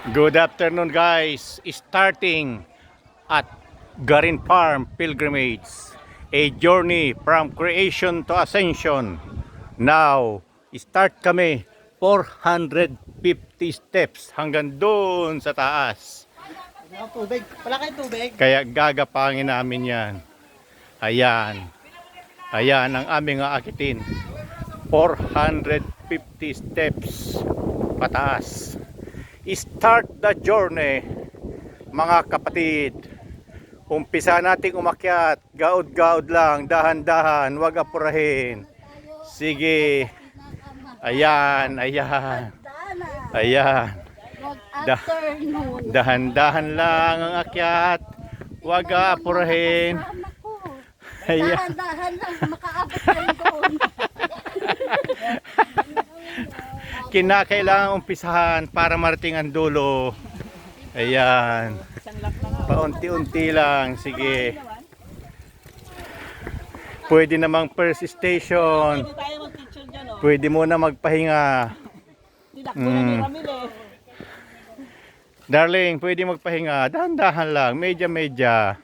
Good afternoon guys, starting at Garin Farm Pilgrimage, a journey from creation to ascension. Now, start kami 450 steps hanggang doon sa taas. Tubig. Wala kayong tubig? Kaya gagapangin namin yan. Ayan. Ayan ang aming aakitin. 450 steps pataas. Start the journey, mga kapatid. Umpisa nating umakyat, gaod-gaod lang, dahan-dahan, wag apurahin. Sige. Ayan, ayan. Ayan. Dahan-dahan lang ang akyat, wag apurahin. Ayan. Dahan-dahan lang, makaabot kayo doon. Kinakailangan umpisahan para marating ang dulo. Ayan. Paunti-unti lang. Sige. Pwede namang first station. Pwede muna magpahinga. Darling, pwede magpahinga. Dahan-dahan lang. Medya-medya.